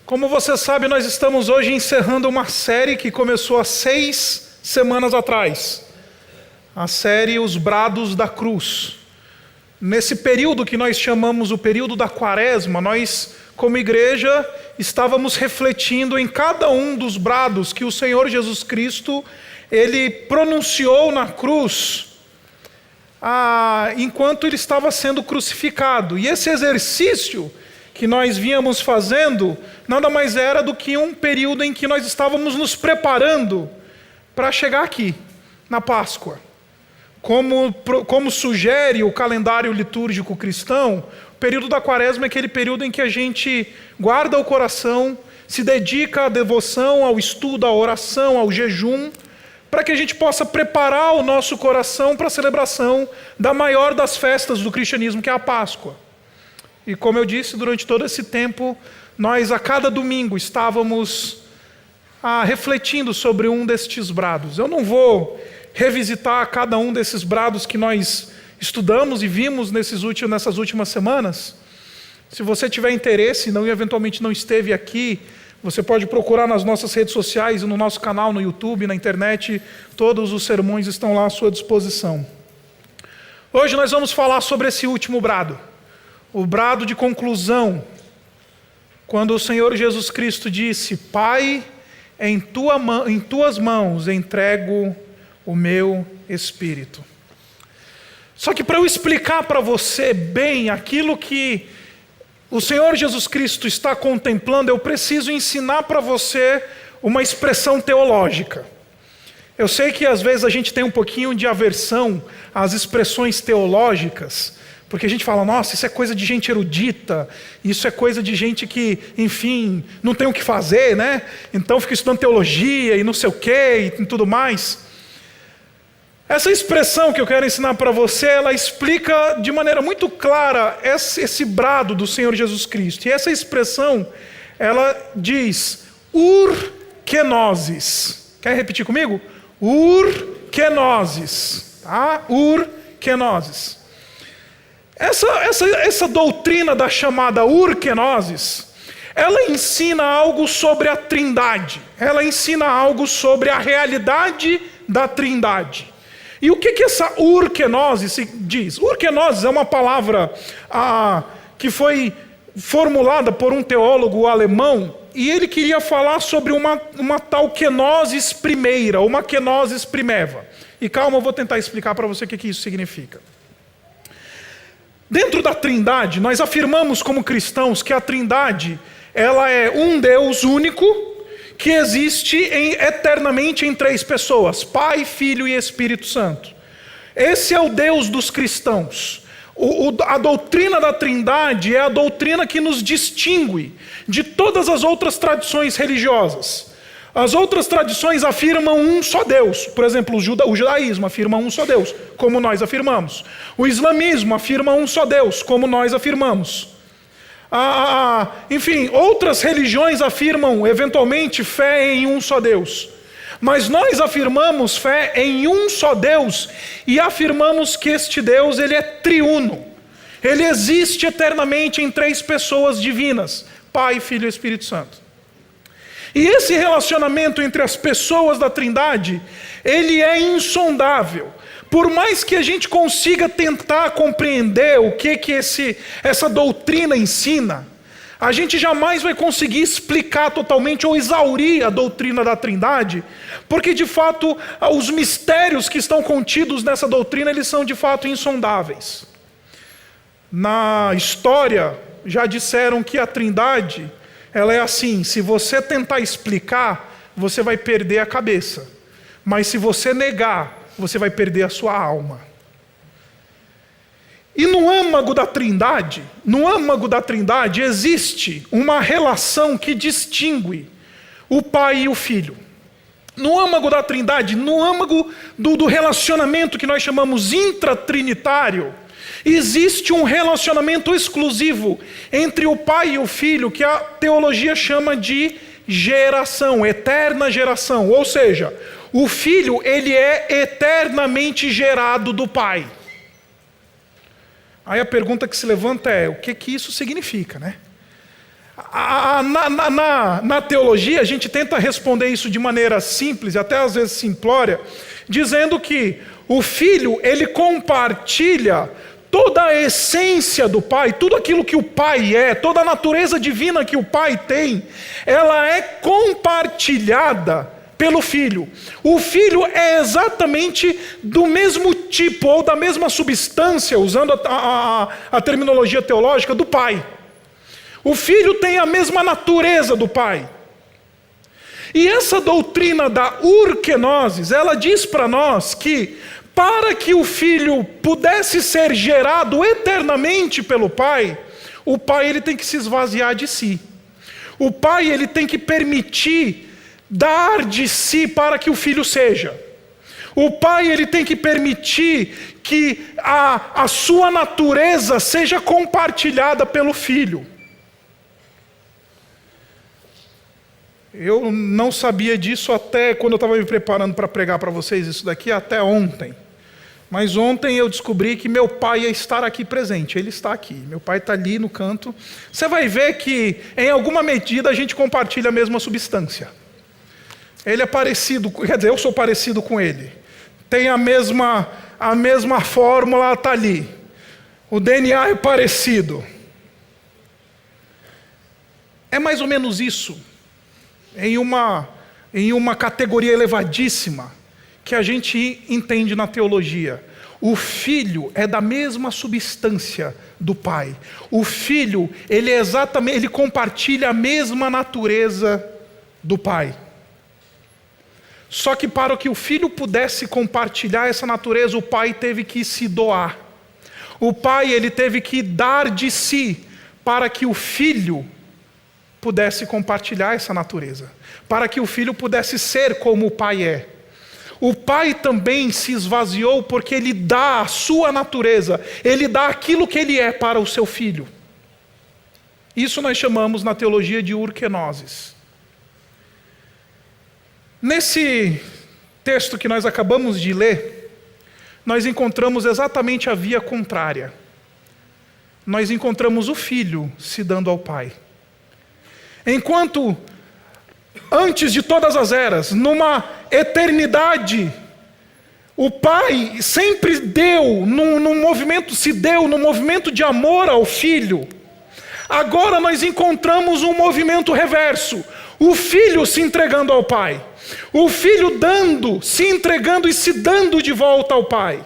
Como você sabe, nós estamos hoje encerrando uma série que começou há 6 semanas atrás. A série Os Brados da Cruz. Nesse período que nós chamamos o período da Quaresma, nós, como igreja, estávamos refletindo em cada um dos brados que o Senhor Jesus Cristo, Ele pronunciou na cruz, enquanto Ele estava sendo crucificado. E esse exercício que nós vínhamos fazendo, nada mais era do que um período em que nós estávamos nos preparando para chegar aqui, na Páscoa. Como sugere o calendário litúrgico cristão, o período da Quaresma é aquele período em que a gente guarda o coração, se dedica à devoção, ao estudo, à oração, ao jejum, para que a gente possa preparar o nosso coração para a celebração da maior das festas do cristianismo, que é a Páscoa. E como eu disse, durante todo esse tempo, nós a cada domingo estávamos refletindo sobre um destes brados. Eu não vou revisitar cada um desses brados que nós estudamos e vimos nessas últimas semanas. Se você tiver interesse e eventualmente não esteve aqui, você pode procurar nas nossas redes sociais e no nosso canal no YouTube, na internet, todos os sermões estão lá à sua disposição. Hoje nós vamos falar sobre esse último brado, o brado de conclusão, quando o Senhor Jesus Cristo disse: Pai, em tuas mãos entrego o meu espírito. Só que para eu explicar para você bem aquilo que o Senhor Jesus Cristo está contemplando, eu preciso ensinar para você uma expressão teológica. Eu sei que às vezes a gente tem um pouquinho de aversão às expressões teológicas, porque a gente fala, nossa, isso é coisa de gente erudita, isso é coisa de gente que, enfim, não tem o que fazer, né? Então fica estudando teologia e não sei o quê e tudo mais. Essa expressão que eu quero ensinar para você, ela explica de maneira muito clara esse brado do Senhor Jesus Cristo. E essa expressão, ela diz, urkenosis. Quer repetir comigo? Urkenosis. Tá? Urkenosis. Essa doutrina da chamada urkenosis, ela ensina algo sobre a Trindade. Ela ensina algo sobre a realidade da Trindade. E o que essa urkenosis diz? Urkenosis é uma palavra que foi formulada por um teólogo alemão, e ele queria falar sobre uma tal kenosis primeira, uma kenosis primeva. E calma, eu vou tentar explicar para você o que isso significa. Dentro da Trindade, nós afirmamos como cristãos que a Trindade, ela é um Deus único, que existe eternamente em 3 pessoas, Pai, Filho e Espírito Santo. Esse é o Deus dos cristãos. A doutrina da Trindade é a doutrina que nos distingue de todas as outras tradições religiosas. As outras tradições afirmam um só Deus. Por exemplo, o judaísmo afirma um só Deus, como nós afirmamos. O islamismo afirma um só Deus, como nós afirmamos. Enfim, outras religiões afirmam, eventualmente, fé em um só Deus. Mas nós afirmamos fé em um só Deus e afirmamos que este Deus, ele é triuno. Ele existe eternamente em 3 pessoas divinas, Pai, Filho e Espírito Santo. E esse relacionamento entre as pessoas da Trindade, ele é insondável. Por mais que a gente consiga tentar compreender o que essa doutrina ensina, a gente jamais vai conseguir explicar totalmente ou exaurir a doutrina da Trindade, porque de fato os mistérios que estão contidos nessa doutrina, eles são de fato insondáveis. Na história, já disseram que a Trindade, ela é assim, se você tentar explicar, você vai perder a cabeça. Mas se você negar, você vai perder a sua alma. E no âmago da Trindade existe uma relação que distingue o Pai e o Filho. No âmago da Trindade, no âmago do relacionamento que nós chamamos intratrinitário, existe um relacionamento exclusivo entre o Pai e o Filho, que a teologia chama de geração, eterna geração. Ou seja, o Filho, ele é eternamente gerado do Pai. Aí a pergunta que se levanta é, o que isso significa, né? Na teologia, a gente tenta responder isso de maneira simples, até às vezes simplória, dizendo que o filho, ele compartilha toda a essência do pai, tudo aquilo que o pai é, toda a natureza divina que o pai tem, ela é compartilhada pelo filho. O filho é exatamente do mesmo tipo ou da mesma substância, usando a terminologia teológica, do pai. O filho tem a mesma natureza do pai. E essa doutrina da urkenosis, ela diz para nós que para que o filho pudesse ser gerado eternamente pelo pai, o pai ele tem que se esvaziar de si. O pai ele tem que permitir dar de si para que o filho seja. O pai ele tem que permitir que a sua natureza seja compartilhada pelo filho. Eu não sabia disso até quando eu estava me preparando para pregar para vocês isso daqui, até ontem. Mas ontem eu descobri que meu pai ia estar aqui presente. Ele está aqui. Meu pai está ali no canto. Você vai ver que, em alguma medida, a gente compartilha a mesma substância. Ele é parecido, quer dizer, eu sou parecido com ele. Tem a mesma fórmula, está ali. O DNA é parecido. É mais ou menos isso. Em uma categoria elevadíssima, que a gente entende na teologia. O filho é da mesma substância do pai. O filho, ele compartilha a mesma natureza do pai. Só que para que o filho pudesse compartilhar essa natureza, o pai teve que se doar. O pai, ele teve que dar de si para que o filho pudesse compartilhar essa natureza. Para que o filho pudesse ser como o pai é. O pai também se esvaziou porque ele dá a sua natureza, ele dá aquilo que ele é para o seu filho. Isso nós chamamos na teologia de urkenosis. Nesse texto que nós acabamos de ler, nós encontramos exatamente a via contrária. Nós encontramos o filho se dando ao pai. Enquanto antes de todas as eras, numa eternidade, o pai sempre deu num movimento de amor ao filho. Agora nós encontramos um movimento reverso, o filho se entregando ao pai, o filho se entregando e se dando de volta ao pai.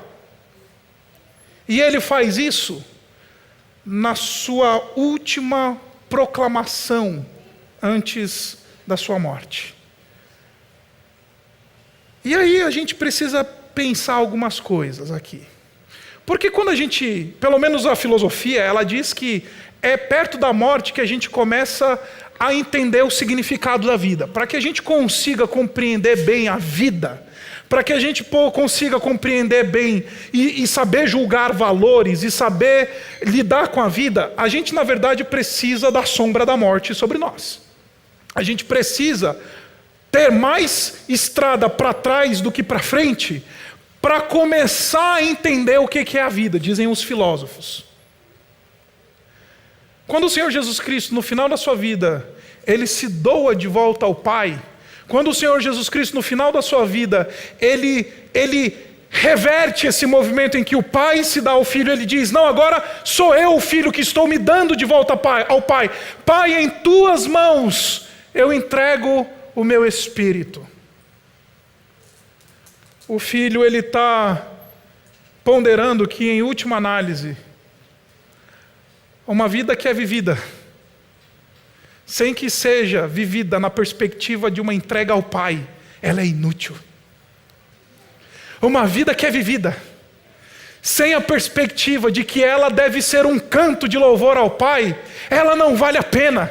E ele faz isso na sua última proclamação antes da sua morte. E aí a gente precisa pensar algumas coisas aqui. Porque quando a gente, pelo menos a filosofia, ela diz que é perto da morte que a gente começa a entender o significado da vida. Para que a gente consiga compreender bem a vida, para que a gente consiga compreender bem e saber julgar valores e saber lidar com a vida, a gente na verdade precisa da sombra da morte sobre nós. A gente precisa ter mais estrada para trás do que para frente, para começar a entender o que é a vida, dizem os filósofos. Quando o Senhor Jesus Cristo, no final da sua vida, ele se doa de volta ao Pai, quando o Senhor Jesus Cristo, no final da sua vida, ele reverte esse movimento em que o Pai se dá ao Filho, ele diz, não, agora sou eu o Filho que estou me dando de volta ao Pai. Pai, em tuas mãos eu entrego o meu espírito. O Filho, ele está ponderando que, em última análise, uma vida que é vivida, sem que seja vivida na perspectiva de uma entrega ao Pai, ela é inútil. Uma vida que é vivida, sem a perspectiva de que ela deve ser um canto de louvor ao Pai, ela não vale a pena.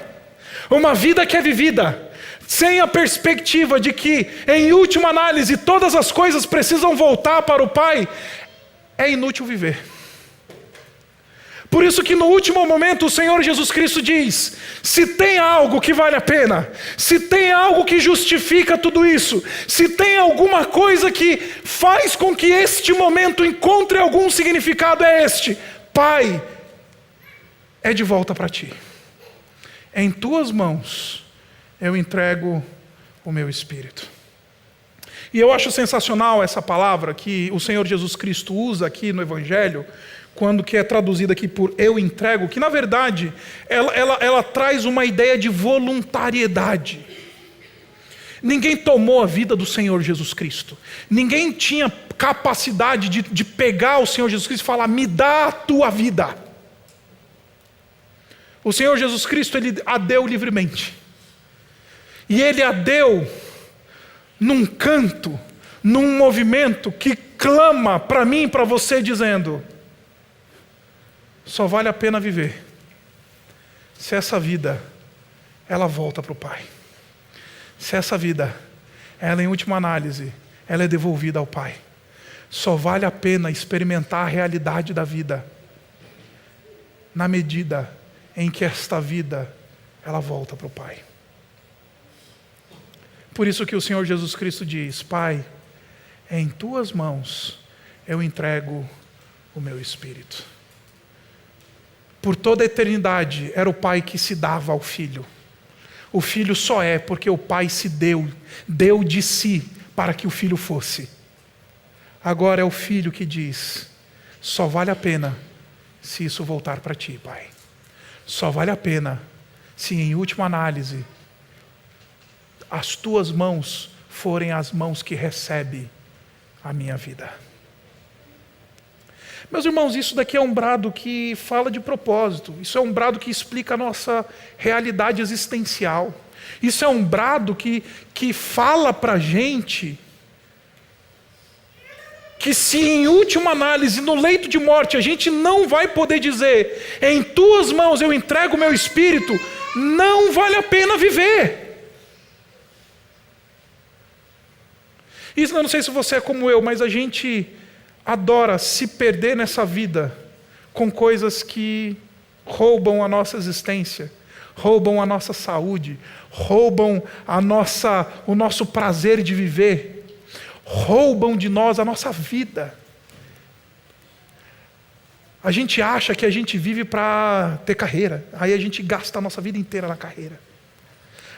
Uma vida que é vivida, sem a perspectiva de que, em última análise, todas as coisas precisam voltar para o Pai, é inútil viver. Por isso que no último momento o Senhor Jesus Cristo diz, se tem algo que vale a pena, se tem algo que justifica tudo isso, se tem alguma coisa que faz com que este momento encontre algum significado, é este: Pai, é de volta para ti. em tuas mãos eu entrego o meu espírito. E eu acho sensacional essa palavra que o Senhor Jesus Cristo usa aqui no Evangelho, quando que é traduzida aqui por eu entrego, que na verdade ela traz uma ideia de voluntariedade. Ninguém tomou a vida do Senhor Jesus Cristo. Ninguém tinha capacidade de pegar o Senhor Jesus Cristo e falar, me dá a tua vida. O Senhor Jesus Cristo, Ele a deu livremente. E Ele a deu num canto, num movimento que clama para mim e para você dizendo, só vale a pena viver se essa vida, ela volta para o Pai. Se essa vida, ela em última análise, ela é devolvida ao Pai. Só vale a pena experimentar a realidade da vida na medida em que esta vida, ela volta para o Pai. Por isso que o Senhor Jesus Cristo diz, Pai, em tuas mãos eu entrego o meu espírito. Por toda a eternidade era o Pai que se dava ao Filho. O Filho só é porque o Pai se deu de si para que o Filho fosse. Agora é o Filho que diz, só vale a pena se isso voltar para ti, Pai. Só vale a pena se em última análise as tuas mãos forem as mãos que recebem a minha vida. Meus irmãos, isso daqui é um brado que fala de propósito. Isso é um brado que explica a nossa realidade existencial. Isso é um brado que fala para a gente que se em última análise, no leito de morte, a gente não vai poder dizer, em tuas mãos eu entrego o meu espírito, não vale a pena viver. Isso eu não sei se você é como eu, mas a gente adora se perder nessa vida com coisas que roubam a nossa existência, roubam a nossa saúde, roubam o nosso prazer de viver, roubam de nós a nossa vida. A gente acha que a gente vive para ter carreira, aí a gente gasta a nossa vida inteira na carreira.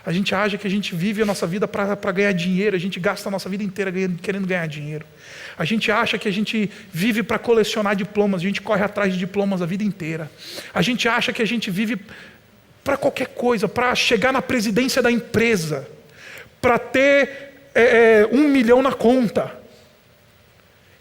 A gente acha que a gente vive a nossa vida para ganhar dinheiro, a gente gasta a nossa vida inteira querendo ganhar dinheiro. A gente acha que a gente vive para colecionar diplomas, a gente corre atrás de diplomas a vida inteira. A gente acha que a gente vive para qualquer coisa, para chegar na presidência da empresa, para ter 1 milhão na conta.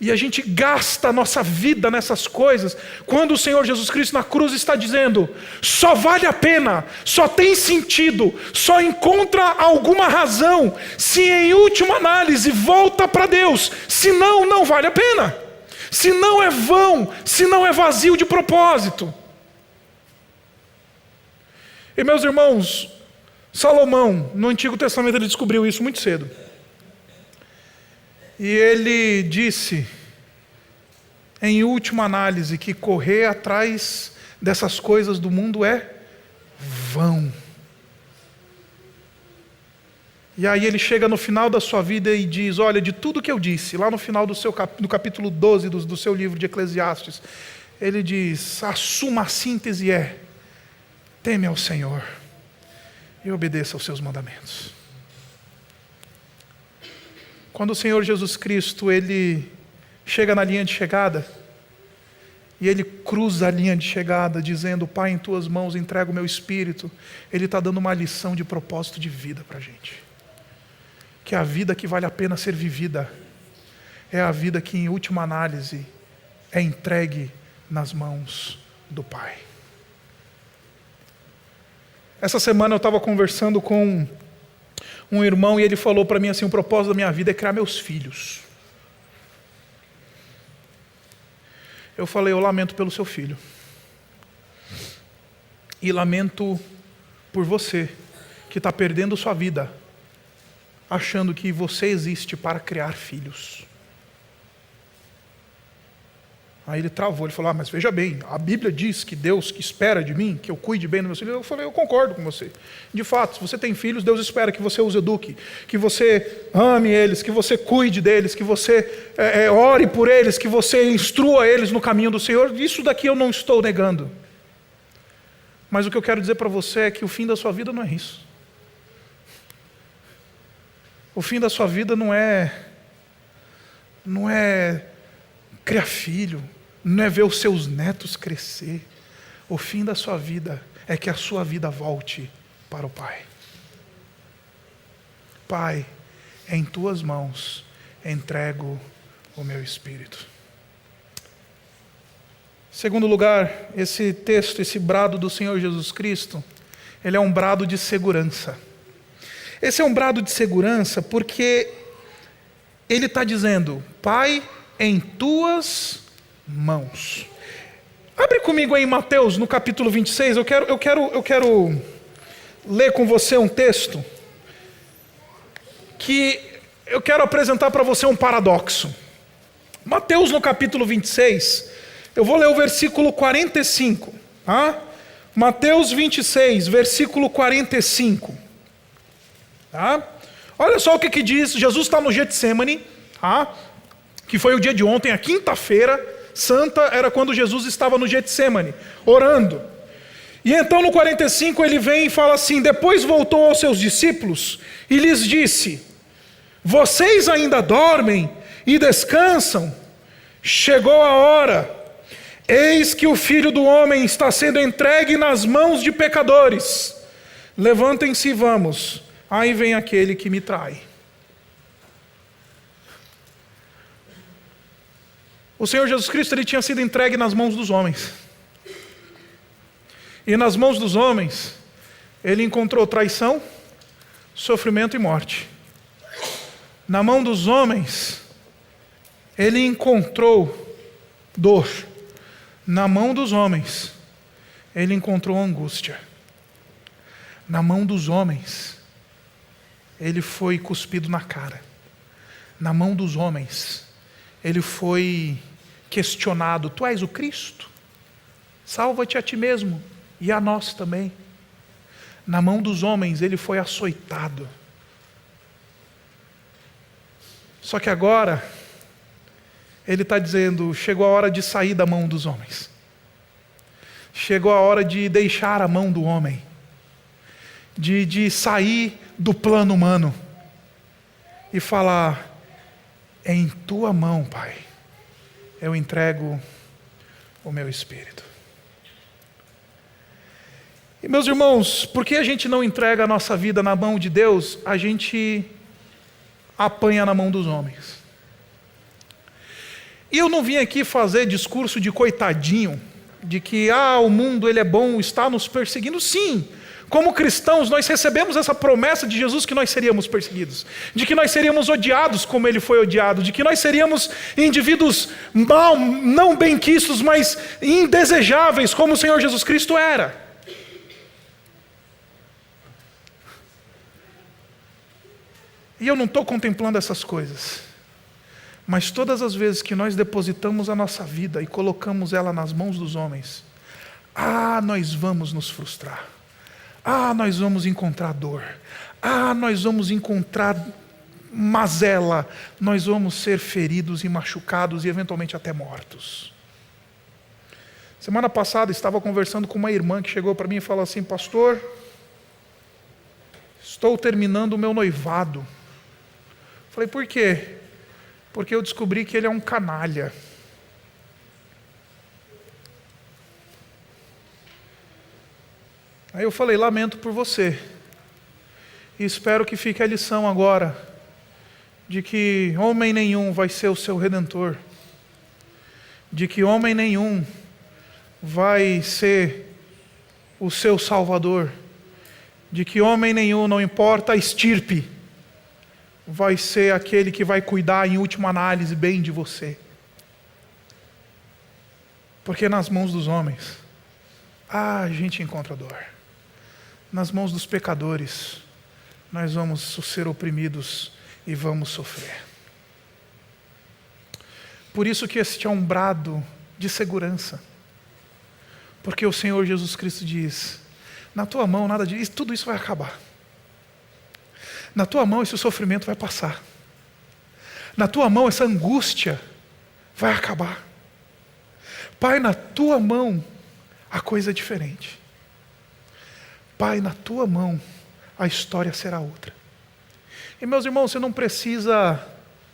E a gente gasta a nossa vida nessas coisas, quando o Senhor Jesus Cristo na cruz está dizendo, só vale a pena, só tem sentido, só encontra alguma razão, se em última análise volta para Deus, senão não vale a pena, senão é vão, senão é vazio de propósito. E meus irmãos, Salomão, no Antigo Testamento, ele descobriu isso muito cedo. E ele disse, em última análise, que correr atrás dessas coisas do mundo é vão. E aí ele chega no final da sua vida e diz, olha, de tudo que eu disse, lá no final do capítulo 12 do seu livro de Eclesiastes, ele diz, a suma síntese é, teme ao Senhor e obedeça aos seus mandamentos. Quando o Senhor Jesus Cristo, Ele chega na linha de chegada, e Ele cruza a linha de chegada, dizendo, Pai, em Tuas mãos entrego o meu espírito, Ele está dando uma lição de propósito de vida para a gente. Que a vida que vale a pena ser vivida, é a vida que em última análise, é entregue nas mãos do Pai. Essa semana eu estava conversando com um irmão e ele falou para mim assim, o propósito da minha vida é criar meus filhos. Eu falei, eu lamento pelo seu filho. E lamento por você, que está perdendo sua vida, achando que você existe para criar filhos. Aí ele travou, ele falou, mas veja bem, a Bíblia diz que Deus que espera de mim, que eu cuide bem dos meus filhos. Eu falei, eu concordo com você. De fato, se você tem filhos, Deus espera que você os eduque, que você ame eles, que você cuide deles, que você ore por eles, que você instrua eles no caminho do Senhor. Isso daqui eu não estou negando. Mas o que eu quero dizer para você é que o fim da sua vida não é isso. O fim da sua vida não é criar filho, não é ver os seus netos crescer. O fim da sua vida é que a sua vida volte para o Pai. Pai, em tuas mãos entrego o meu espírito. Segundo lugar, esse texto, esse brado do Senhor Jesus Cristo, ele é um brado de segurança. Esse é um brado de segurança porque ele está dizendo: Pai, em tuas mãos. Abre comigo aí em Mateus, no capítulo 26, eu quero ler com você um texto que eu quero apresentar para você um paradoxo. Mateus no capítulo 26, eu vou ler o versículo 45, tá? Mateus 26, versículo 45. Tá? Olha só o que diz. Jesus está no Getsemane, tá? Que foi o dia de ontem, a quinta-feira santa era quando Jesus estava no Getsemane, orando. E então no 45 ele vem e fala assim: depois voltou aos seus discípulos e lhes disse: vocês ainda dormem e descansam? Chegou a hora, eis que o Filho do Homem está sendo entregue nas mãos de pecadores. Levantem-se e vamos. Aí vem aquele que me trai. O Senhor Jesus Cristo, ele tinha sido entregue nas mãos dos homens. E nas mãos dos homens, ele encontrou traição, sofrimento e morte. Na mão dos homens, ele encontrou dor. Na mão dos homens, ele encontrou angústia. Na mão dos homens, ele foi cuspido na cara. Na mão dos homens, ele foi questionado: tu és o Cristo? Salva-te a ti mesmo e a nós também. Na mão dos homens, ele foi açoitado. Só que agora, ele está dizendo: chegou a hora de sair da mão dos homens. Chegou a hora de deixar a mão do homem. De sair do plano humano e falar: em tua mão, Pai, eu entrego o meu espírito. E meus irmãos, por que a gente não entrega a nossa vida na mão de Deus? A gente apanha na mão dos homens. E eu não vim aqui fazer discurso de coitadinho, de que o mundo ele é bom, está nos perseguindo. Sim, como cristãos, nós recebemos essa promessa de Jesus que nós seríamos perseguidos, de que nós seríamos odiados como Ele foi odiado, de que nós seríamos indivíduos não benquistos, mas indesejáveis como o Senhor Jesus Cristo era. E eu não estou contemplando essas coisas, mas todas as vezes que nós depositamos a nossa vida e colocamos ela nas mãos dos homens, nós vamos nos frustrar. Nós vamos encontrar dor. Nós vamos encontrar mazela. Nós vamos ser feridos e machucados e eventualmente até mortos. Semana passada estava conversando com uma irmã que chegou para mim e falou assim: pastor, estou terminando o meu noivado. Falei: por quê? Porque eu descobri que ele é um canalha. Aí eu falei: lamento por você. E espero que fique a lição agora, de que homem nenhum vai ser o seu redentor. De que homem nenhum vai ser o seu salvador. De que homem nenhum, não importa a estirpe, vai ser aquele que vai cuidar em última análise bem de você. Porque nas mãos dos homens, a gente encontra dor. Nas mãos dos pecadores, nós vamos ser oprimidos e vamos sofrer. Por isso que este é um brado de segurança. Porque o Senhor Jesus Cristo diz: na tua mão nada disso, tudo isso vai acabar. Na tua mão esse sofrimento vai passar. Na tua mão essa angústia vai acabar. Pai, na tua mão a coisa é diferente. Pai, na tua mão a história será outra. E meus irmãos, você não precisa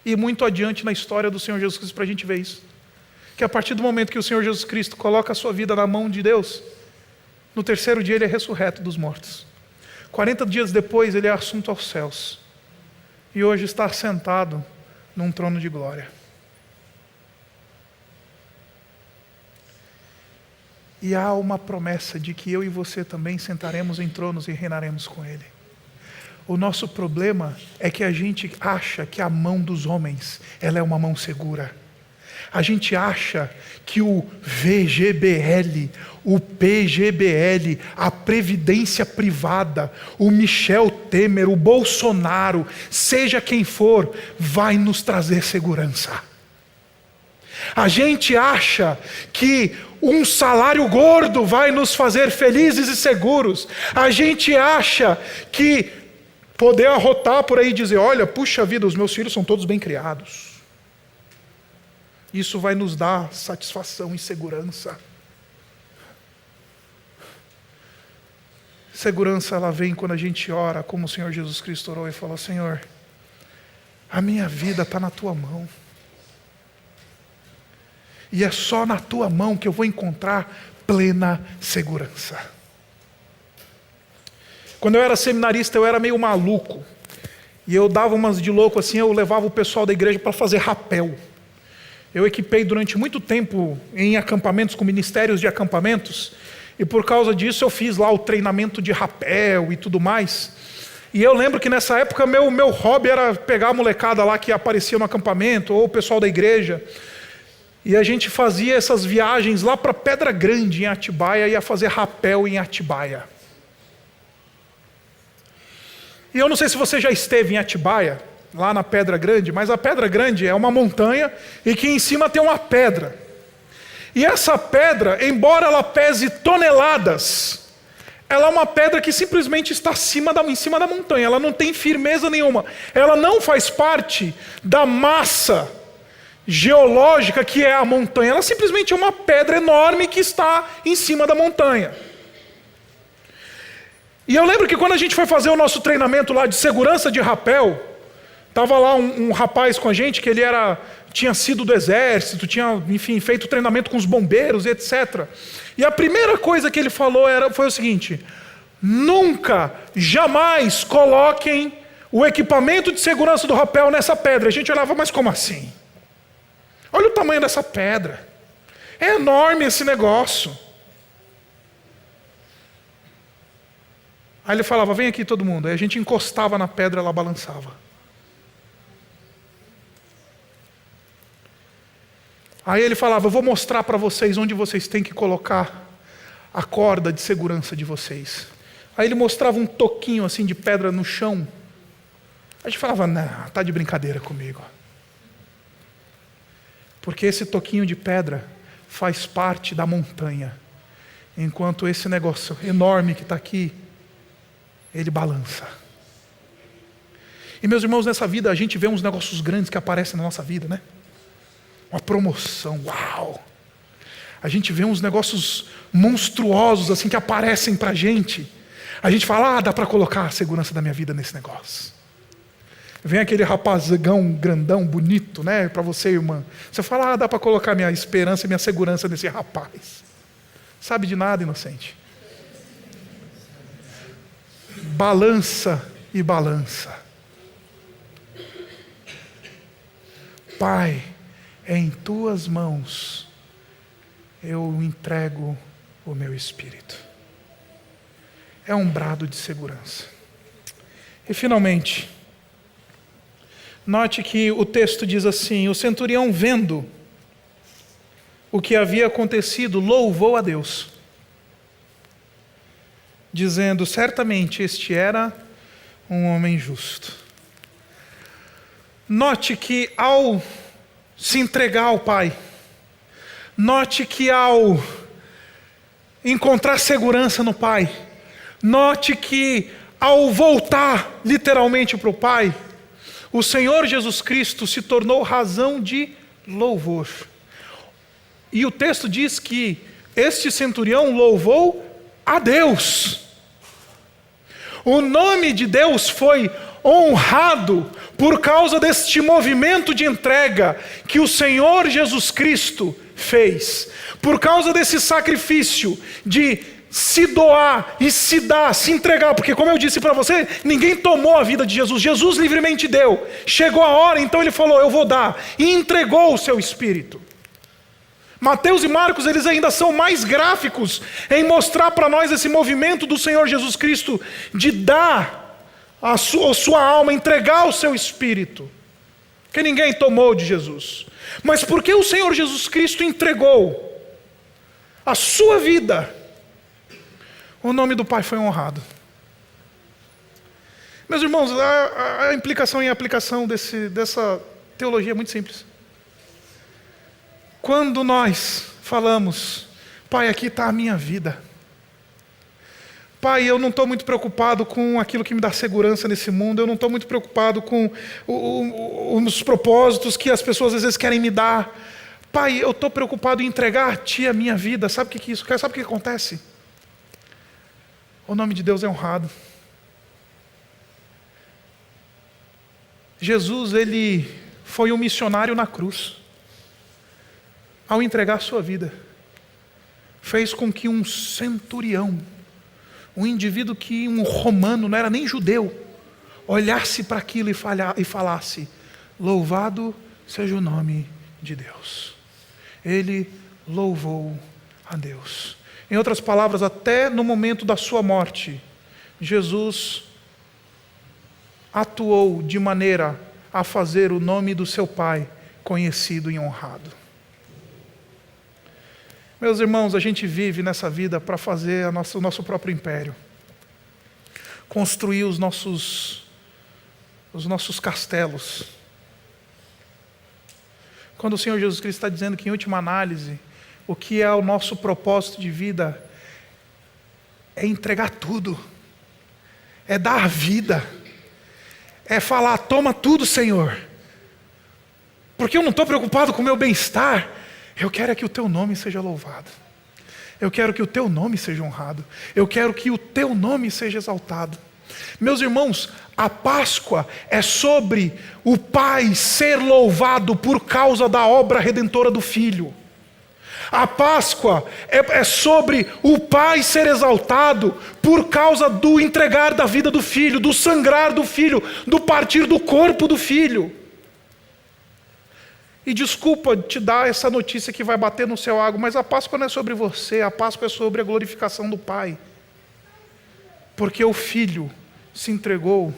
ir muito adiante na história do Senhor Jesus Cristo para a gente ver isso. Que a partir do momento que o Senhor Jesus Cristo coloca a sua vida na mão de Deus, no terceiro dia ele é ressurreto dos mortos. 40 dias depois ele é assunto aos céus. E hoje está sentado num trono de glória. E há uma promessa de que eu e você também sentaremos em tronos e reinaremos com Ele. O nosso problema é que a gente acha que a mão dos homens, ela é uma mão segura. A gente acha que o VGBL, o PGBL, a Previdência Privada, o Michel Temer, o Bolsonaro, seja quem for, vai nos trazer segurança. A gente acha que um salário gordo vai nos fazer felizes e seguros. A gente acha que poder arrotar por aí e dizer, olha, puxa vida, os meus filhos são todos bem criados. Isso vai nos dar satisfação e segurança. Segurança, ela vem quando a gente ora, como o Senhor Jesus Cristo orou e falou, Senhor, a minha vida está na tua mão. E é só na tua mão que eu vou encontrar plena segurança. Quando eu era seminarista, eu era meio maluco. E eu dava umas de louco assim, eu levava o pessoal da igreja para fazer rapel. Eu equipei durante muito tempo em acampamentos, com ministérios de acampamentos. E por causa disso eu fiz lá o treinamento de rapel e tudo mais. E eu lembro que nessa época meu hobby era pegar a molecada lá que aparecia no acampamento, ou o pessoal da igreja. E a gente fazia essas viagens lá para Pedra Grande, em Atibaia, e ia fazer rapel em Atibaia. E eu não sei se você já esteve em Atibaia, lá na Pedra Grande, mas a Pedra Grande é uma montanha e que em cima tem uma pedra. E essa pedra, embora ela pese toneladas, ela é uma pedra que simplesmente está em cima da montanha, ela não tem firmeza nenhuma. Ela não faz parte da massa geológica que é a montanha, ela simplesmente é uma pedra enorme que está em cima da montanha. E eu lembro que quando a gente foi fazer o nosso treinamento lá de segurança de rapel, estava lá um rapaz com a gente que ele tinha sido do exército, tinha, enfim, feito treinamento com os bombeiros, etc. E a primeira coisa que ele falou foi o seguinte: nunca, jamais coloquem o equipamento de segurança do rapel nessa pedra. A gente olhava, mas como assim? Olha o tamanho dessa pedra. É enorme esse negócio. Aí ele falava, vem aqui todo mundo. Aí a gente encostava na pedra, ela balançava. Aí ele falava, eu vou mostrar para vocês onde vocês têm que colocar a corda de segurança de vocês. Aí ele mostrava um toquinho assim de pedra no chão. A gente falava, não, tá de brincadeira comigo. Porque esse toquinho de pedra faz parte da montanha. Enquanto esse negócio enorme que está aqui, ele balança. E meus irmãos, nessa vida a gente vê uns negócios grandes que aparecem na nossa vida, né? Uma promoção, uau! A gente vê uns negócios monstruosos assim que aparecem para a gente. A gente fala, dá para colocar a segurança da minha vida nesse negócio. Vem aquele rapazão grandão, bonito, né, para você, irmã. Você fala, dá para colocar minha esperança e minha segurança nesse rapaz. Sabe de nada, inocente. Balança e balança. Pai, em tuas mãos eu entrego o meu espírito. É um brado de segurança. E finalmente, note que o texto diz assim, o centurião vendo o que havia acontecido, louvou a Deus, dizendo, certamente este era um homem justo. Note que ao se entregar ao Pai, note que ao encontrar segurança no Pai, note que ao voltar literalmente para o Pai, o Senhor Jesus Cristo se tornou razão de louvor. E o texto diz que este centurião louvou a Deus. O nome de Deus foi honrado por causa deste movimento de entrega que o Senhor Jesus Cristo fez. Por causa desse sacrifício de se doar e se dar, se entregar. Porque como eu disse para você, ninguém tomou a vida de Jesus. Jesus livremente deu. Chegou a hora, então ele falou, eu vou dar. E entregou o seu Espírito. Mateus e Marcos, eles ainda são mais gráficos em mostrar para nós esse movimento do Senhor Jesus Cristo de dar a sua alma, entregar o seu Espírito. Que ninguém tomou de Jesus. Mas porque o Senhor Jesus Cristo entregou a sua vida, o nome do Pai foi honrado. Meus irmãos, a implicação e a aplicação dessa teologia é muito simples. Quando nós falamos, Pai, aqui está a minha vida. Pai, eu não estou muito preocupado com aquilo que me dá segurança nesse mundo, eu não estou muito preocupado com os propósitos que as pessoas às vezes querem me dar. Pai, eu estou preocupado em entregar a Ti a minha vida. Sabe o que isso quer? Sabe o que acontece? O nome de Deus é honrado. Jesus, ele foi um missionário na cruz. Ao entregar a sua vida, fez com que um centurião, um indivíduo que um romano, não era nem judeu, olhasse para aquilo e falasse, louvado seja o nome de Deus. Ele louvou a Deus. Em outras palavras, até no momento da sua morte, Jesus atuou de maneira a fazer o nome do seu Pai conhecido e honrado. Meus irmãos, a gente vive nessa vida para fazer o nosso próprio império. Construir os nossos castelos. Quando o Senhor Jesus Cristo está dizendo que, em última análise, o que é o nosso propósito de vida é entregar tudo. É dar a vida. É falar, toma tudo, Senhor. Porque eu não estou preocupado com o meu bem-estar. Eu quero é que o Teu nome seja louvado. Eu quero que o Teu nome seja honrado. Eu quero que o Teu nome seja exaltado. Meus irmãos, a Páscoa é sobre o Pai ser louvado por causa da obra redentora do Filho. A Páscoa é sobre o Pai ser exaltado por causa do entregar da vida do Filho, do sangrar do Filho, do partir do corpo do Filho. E desculpa te dar essa notícia que vai bater no seu ego, mas a Páscoa não é sobre você, a Páscoa é sobre a glorificação do Pai. Porque o Filho se entregou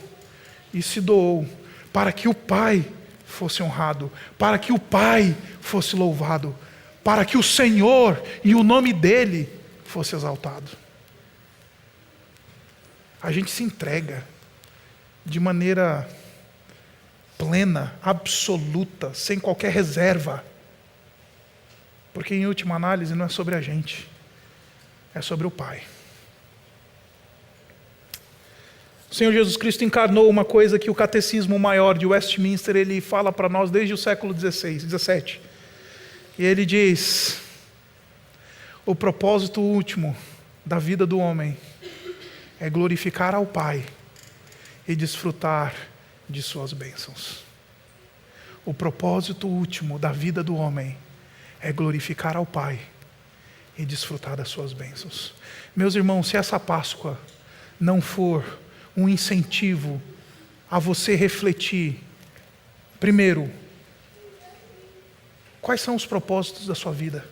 e se doou para que o Pai fosse honrado, para que o Pai fosse louvado, para que o Senhor e o nome dEle fosse exaltado. A gente se entrega de maneira plena, absoluta, sem qualquer reserva. Porque em última análise não é sobre a gente, é sobre o Pai. O Senhor Jesus Cristo encarnou uma coisa que o Catecismo Maior de Westminster, ele fala para nós desde o século XVII. E ele diz, o propósito último da vida do homem é glorificar ao Pai e desfrutar de suas bênçãos. O propósito último da vida do homem é glorificar ao Pai e desfrutar das suas bênçãos. Meus irmãos, se essa Páscoa não for um incentivo a você refletir, primeiro, quais são os propósitos da sua vida?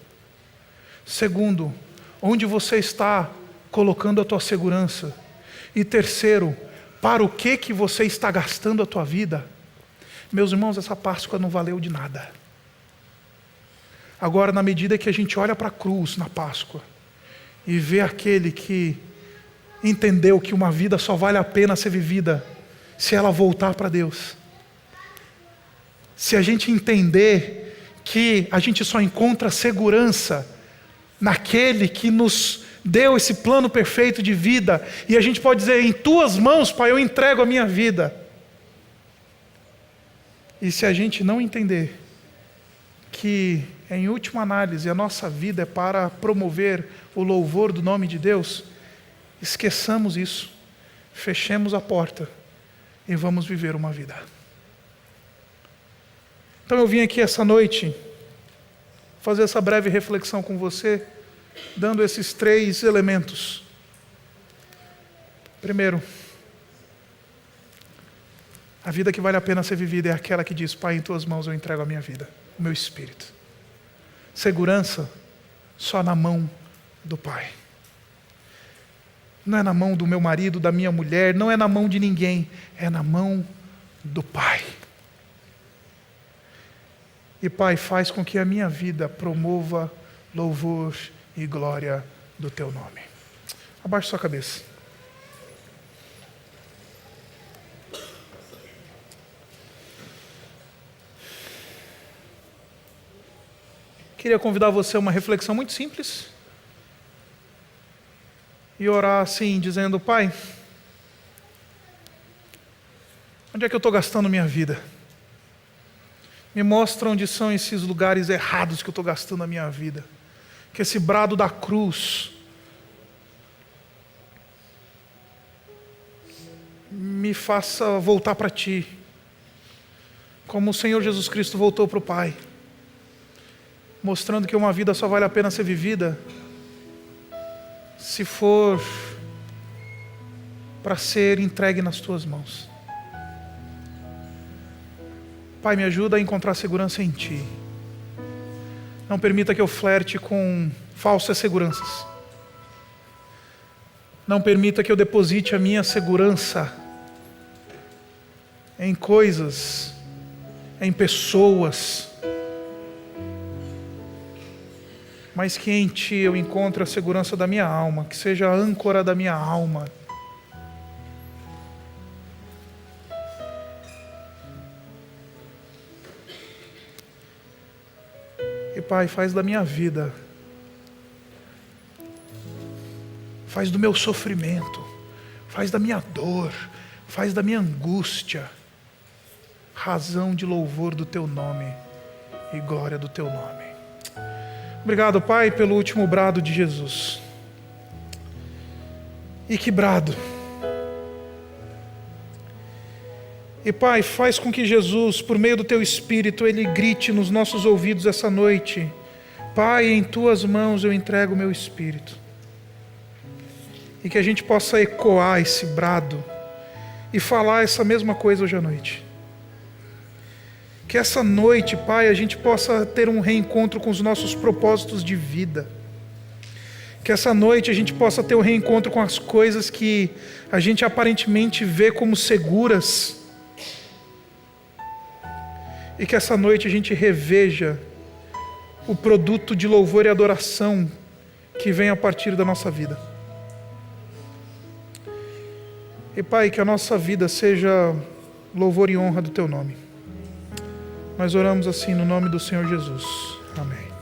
Segundo, onde você está colocando a tua segurança? E terceiro, para o que você está gastando a tua vida? Meus irmãos, essa Páscoa não valeu de nada. Agora, na medida que a gente olha para a cruz na Páscoa e vê aquele que entendeu que uma vida só vale a pena ser vivida se ela voltar para Deus. Se a gente entender que a gente só encontra segurança naquele que nos deu esse plano perfeito de vida, e a gente pode dizer, em Tuas mãos, Pai, eu entrego a minha vida. E se a gente não entender que, em última análise, a nossa vida é para promover o louvor do nome de Deus, esqueçamos isso. fechemos a porta e vamos viver uma vida. Então eu vim aqui essa noite fazer essa breve reflexão com você, dando esses 3 elementos. Primeiro, a vida que vale a pena ser vivida é aquela que diz: Pai, em tuas mãos eu entrego a minha vida, o meu espírito. Segurança só na mão do Pai. Não é na mão do meu marido, da minha mulher, não é na mão de ninguém, é na mão do Pai. E Pai, faz com que a minha vida promova louvor e glória do Teu nome. Abaixe sua cabeça. Queria convidar você a uma reflexão muito simples. E orar assim, dizendo: Pai, onde é que eu estou gastando minha vida? Me mostra onde são esses lugares errados que eu estou gastando a minha vida. Que esse brado da cruz me faça voltar para Ti, como o Senhor Jesus Cristo voltou para o Pai, mostrando que uma vida só vale a pena ser vivida se for para ser entregue nas Tuas mãos. Pai, me ajuda a encontrar segurança em Ti. Não permita que eu flerte com falsas seguranças. Não permita que eu deposite a minha segurança em coisas, em pessoas, mas que em Ti eu encontre a segurança da minha alma, que seja a âncora da minha alma. E Pai, faz da minha vida, faz do meu sofrimento, faz da minha dor, faz da minha angústia razão de louvor do Teu nome e glória do Teu nome. Obrigado, Pai, pelo último brado de Jesus. E que brado! E Pai, faz com que Jesus, por meio do Teu Espírito, Ele grite nos nossos ouvidos essa noite: Pai, em Tuas mãos eu entrego o meu espírito. E que a gente possa ecoar esse brado e falar essa mesma coisa hoje à noite. Que essa noite, Pai, a gente possa ter um reencontro com os nossos propósitos de vida. Que essa noite a gente possa ter um reencontro com as coisas que a gente aparentemente vê como seguras. E que essa noite a gente reveja o produto de louvor e adoração que vem a partir da nossa vida. E Pai, que a nossa vida seja louvor e honra do Teu nome. Nós oramos assim no nome do Senhor Jesus. Amém.